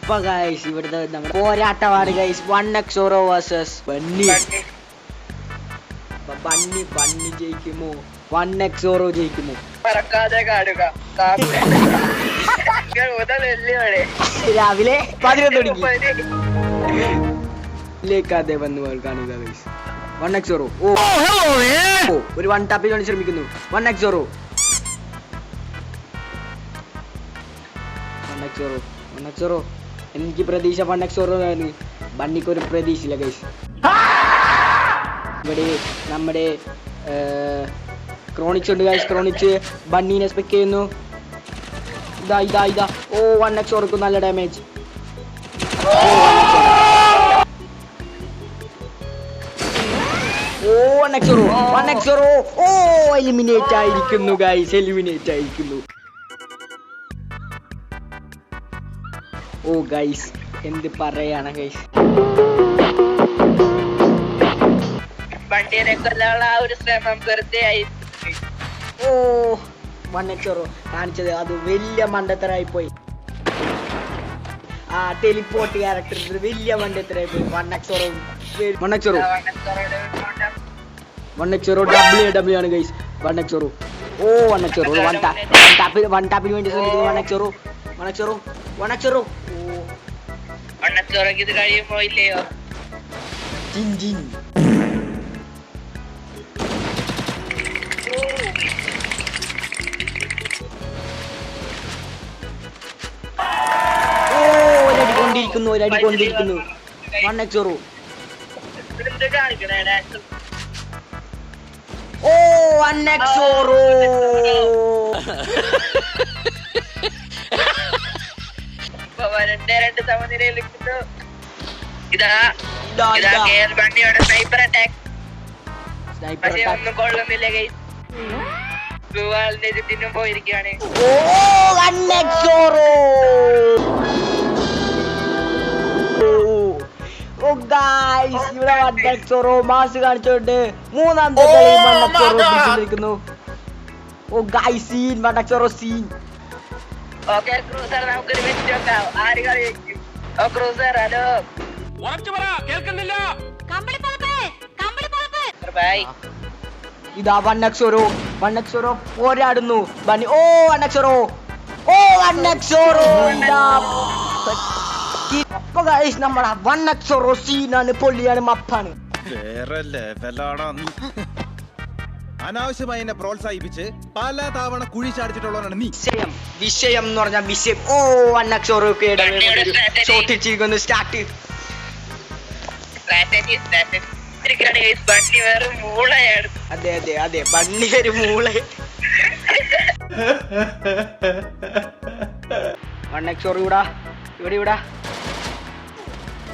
അപ്പൊ ഗൈസ് ഇവിടുത്തെ നമ്മുടെ പോരാട്ടമാണ് guys 1x0 versus Bunny. Bunny ജയിക്കുമോ 1x0 ജയിക്കുമോ? രാവിലെ 11 മണിക്ക് വന്ന് കാണുക ഗൈസ്. 1x0 ഒരു 1 ടാപ്പിൽ വേണ്ടി ശ്രമിക്കുന്നു. 1x0 എനിക്ക് പ്രതീക്ഷ 1x0 ആണ്. ബണ്ണിക്ക് ഒരു പ്രതീക്ഷയില്ല ഗൈസ്. ഇവിടെ നമ്മുടെ ക്രോണിക്സ് ഉണ്ട് ഗൈസ്. ക്രോണിക്സ് ബണ്ണീനെ സ്പെക്ട് ചെയ്യുന്നു. ഇതാ ഓ 1x0 നല്ല ഡാമേജ്. 1x0 ഓ എലിമിനേറ്റ് ആയിരിക്കുന്നു ഗൈസ്. ഓ ഗൈസ് എന്ത് പറയാണ് ഗൈസ്. ഓ 1x0 കാണിച്ചത് അത് വലിയ മണ്ടത്തരായി പോയി. ആ ടെലിപ്പോർട്ട് ക്യാരക്ടർ വലിയ മണ്ടത്തരായി പോയി. 1x0 W ആണ് ഗൈസ്. 1x0 ഓ 1x0 വൺ ടാപ്പിന് വേണ്ടി ശ്രമിക്കുന്നു. 1x0 ഇത് കഴിയുമ്പോ ഇല്ലയോ ജിൻ ഒരടി കൊണ്ടിരിക്കുന്നു 1x0 ഓ 1x0 രണ്ട് സമനിലയിൽ നിൽക്കുന്നു. ഇതാ ബണ്ണിയുടെ സ്നൈപ്പർ അറ്റാക്ക്. പക്ഷേ ഒന്നും കൊള്ളുന്നില്ല ഗൈസ്. ചുറ്റിനും പോയിരിക്കുകയാണ്. ഇവിടെ 1x0 മാസ് കാണിച്ചോണ്ട് മൂന്നാമത്തെ കളി 1x0 ഓ guys scene 1x0 scene. Okay cruiser നമുക്കൊരു വെച്ച് നോക്കാം. ആര് കളി വെക്കും? ഓ ക്രൂസർ ഹലോ ഇതാ 1x0 പോരാടുന്നു ബണ്ണി. ഓ 1x0 അപ്പൊ ഗൈസ് നമ്മളെ 1x0 സീനാണ്. പൊള്ളിയാണ് മപ്പാണ്. വേറെ ലെവലാണോ? അനാവശ്യമായി എന്നെ പ്രോത്സാഹിപ്പിച്ച് പല തവണ കുഴി ചാടിച്ചിട്ടുള്ളവനാണ് നീ. വിഷയം എന്ന് പറഞ്ഞ വിഷയം. ഓ 1x0 ഷോട്ടിച്ചിരിക്കുന്നു. സ്റ്റാർട്ട് അതെ ബണ്ണി ഒരു മൂള. 1x0 ഇവിടെ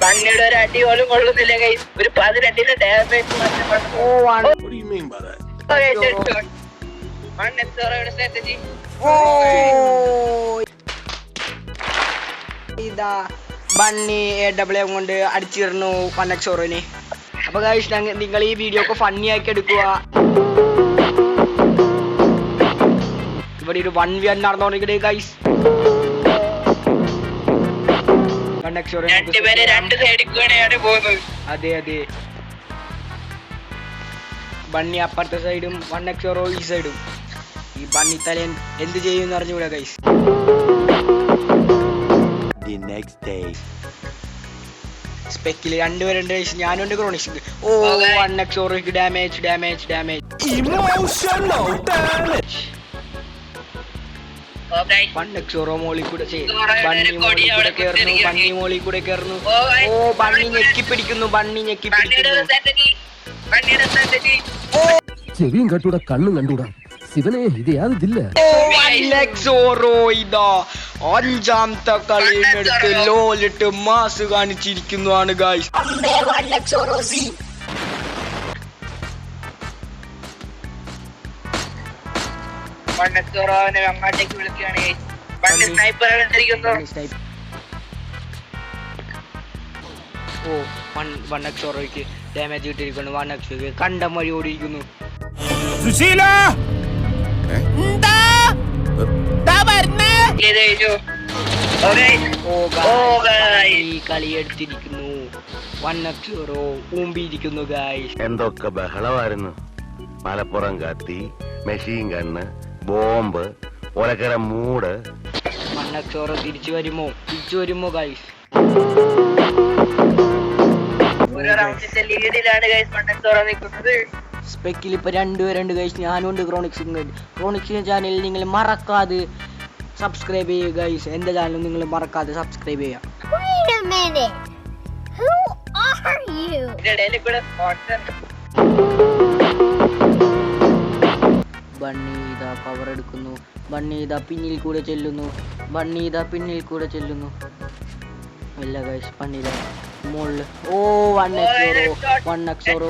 ബണ്ണിയുടെ ഒരു അടി പോലും കൊള്ളുന്നില്ല ഗൈസ്. ഒരു 18 ഡാമേജ്. ഇതാ ബണ്ണി AW കൊണ്ട് അടിച്ചിരുന്നു 1x0. അപ്പൊ ഗൈസ് നിങ്ങൾ ഈ വീഡിയോ ഒക്കെ ഫണ്ണി ആക്കി എടുക്കുക. ഇവിടെ ഒരു 1v1 നടന്നോണ്ടിരിക്കട്ടെ ഗൈസ്. 1x0 അതെ ബണ്ണി അപ്പുറത്തെ സൈഡും 1x0 ഈ സൈഡും. ഈ ബണ്ണി തലേൻ എന്ത് ചെയ്യുമെന്ന് അറിഞ്ഞൂടാ ഗൈസ്. സ്പെക്കില് രണ്ടുപേരുണ്ട് ഗൈസ്. ഞാനുണ്ട് ക്രോണിക്സ്. ഓ 1x0 ഡാമേജ് 1x0 മോളിൽ കൂടെ ബണ്ണി മോളിൽ കൂടെ കയറുന്നു. ഓ ബണ്ണി ഞെക്കി പിടിക്കുന്നു. ചെവിയും കണ്ടൂടാ കണ്ണും കണ്ടൂടാ ശിവനെ ഇത് യാതില്ല. ഇതാ അഞ്ചാമത്തെ കളിയെടുത്ത് ലോലിട്ട് മാസ് കാണിച്ചിരിക്കുന്നതാണ് ഗൈസ്. അങ്ങോട്ടേക്ക് വിളിക്കുകയാണ്. സ്നൈപ്പർ ഓ 1x0 ഡാമേജ് കിട്ടിയിരിക്കുന്നു. 1x0 കണ്ടം വഴി ഓടിയിരിക്കുന്നു. ഈ കളി എടുത്തിരിക്കുന്നു. 1x0 ഊമ്പിയിരിക്കുന്നു guys. എന്തൊക്കെ ബഹളമായിരുന്നു. മലപ്പുറം കത്തി, മെഷീൻ ഗണ്ണ്, ബോംബ്, ഒലക്കര മൂട്. 1x0 തിരിച്ചു വരുമോ ഗൈസ്? സ്പെക്കിൽ ഇപ്പൊ 2 പേരുണ്ട് ഗൈസ്. ഞാനുണ്ട് ക്രോണിക്സ് ചാനലിൽ നിങ്ങൾ മറക്കാതെ സബ്സ്ക്രൈബ് ചെയ്യുക ഗൈസ്. എന്റെ ചാനൽ നിങ്ങൾ മറക്കാതെ സബ്സ്ക്രൈബ് ചെയ്യുക. ബണ്ണി ഇതാ പവർ എടുക്കുന്നു. ബണ്ണി ഇതാ പിന്നിൽ കൂടെ ചെല്ലുന്നു. ഇല്ല ഗൈസ്, ബണ്ണി ഇതാ മുകളില്. ഓ 1x0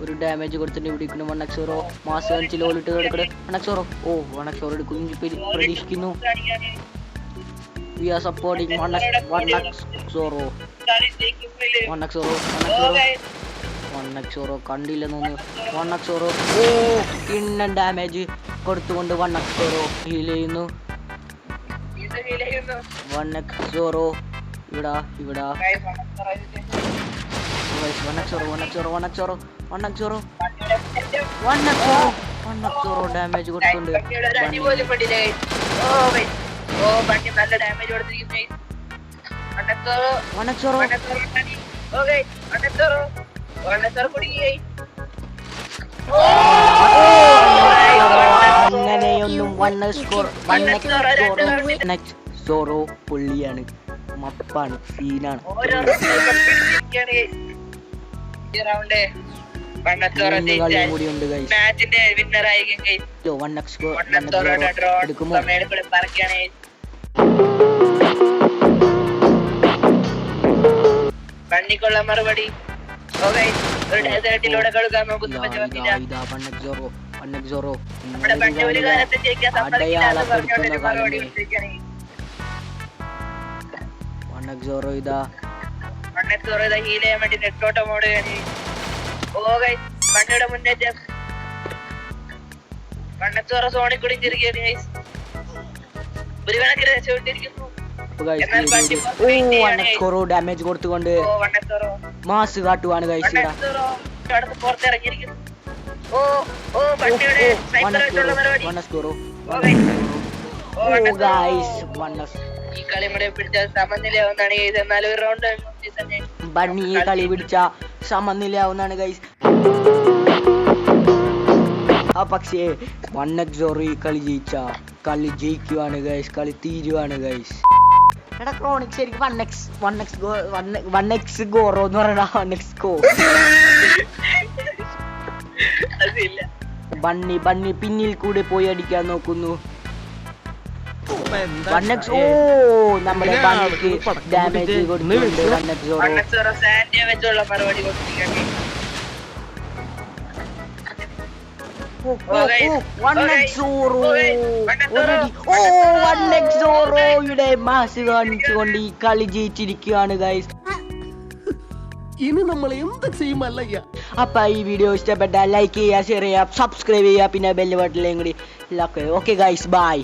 ഒരു ഡാമേജ് കൊടുത്തിട്ട് പിടിക്കുന്നു. 1x0 മാസ് കാണിച്ച് ലോലിട്ട് കിടക്കട്ടെ. 1x0 എടുക്കുന്നു പ്രതീക്ഷിക്കുന്നു. വി ആർ സപ്പോർട്ടിങ് 1x0 കണ്ടില്ലെന്ന്. 1x0 കിണ്ണൻ ഡാമേജ് കൊടുത്തുകൊണ്ട് 1x0 ഹീൽ ചെയ്യുന്നു. 1x0 ഇവിടെ 1x0 ഡാമേജ് കൊടുത്തുണ്ട്. നല്ല ഡാമേജ് കൊടുത്തിരിക്കുന്നു. 1x0 അങ്ങനെയൊന്നും 1x0 പുള്ളിയാണ്, മപ്പാണ്, സീനാണ്. കൂടിയുണ്ട് ഗൈസ്. 1x0 എടുക്കുമോ? കണ്ണിക്കൊള്ള മറുപടി. ഒരു ഡെസേർട്ടിലൂടെ കളിക്കാൻ നോക്കുന്നു. നമ്മുടെ പണ്ട് ഒരു കാലത്ത് ജയിക്കാൻ അടയാളപ്പെടുത്തുന്ന കാലം. 1x0 ഇതാ ഹീൽ ചെയ്യാൻ വേണ്ടി നെട്ടോട്ടം ഓടുകയാണ്. പണ്ടിയുടെ മുന്നേറ്റം. 1x0 സോണിൽ കുടിച്ചിരിക്കുകയാണ്. ഒരു കണക്കിന് രക്ഷപ്പെട്ടിരിക്കുന്നു. ഡാമേജ് കൊടുത്തുകൊണ്ട് മാസ് കാട്ടുവാണ് ഗൈസ്. പുറത്തിറങ്ങിയിരിക്കുന്നു. ഈ കളി പിടിച്ച സമനിലയാവുന്നതാണ് ഗൈസ്. എന്നാൽ ഒരു റൗണ്ട് ബണ്ണി ഈ കളി പിടിച്ച സമനിലയാവുന്നതാണ് ഗൈസ്. പക്ഷേ 1x0 ഈ കളി ജയിക്കുവാണ് ഗൈസ്. കളി തീരുവാണ് ഗൈസ്. എടാ ക്രോണിക്സ് ശരിക്കും 1x ഗോറോ എന്ന് പറയണ 1x ഗോ. ബണ്ണി പിന്നിൽ കൂടെ പോയി അടിക്കാൻ നോക്കുന്നു. 1x നമ്മുടെ ബണ്ണിക്ക് ഡാമേജ് കൊടുക്കുന്നുണ്ട്. 1x0 സാൻഡിയ വെച്ചുള്ള മറുപടി കൊടുത്തിരിക്കുകയാണ്. 1x0 മാസ് കാണിച്ചുകൊണ്ട് ഈ കളി ജയിച്ചിരിക്കുകയാണ് ഗൈസ്. ഇനി നമ്മൾ എന്ത് ചെയ്യുമല്ലയ്യ. അപ്പൊ ഈ വീഡിയോ ഇഷ്ടപ്പെട്ടാൽ ലൈക്ക് ചെയ്യുക, ഷെയർ ചെയ്യുക, സബ്സ്ക്രൈബ് ചെയ്യുക, പിന്നെ ബെല്ല് ബട്ടണിലും കൂടി. Okay guys, by.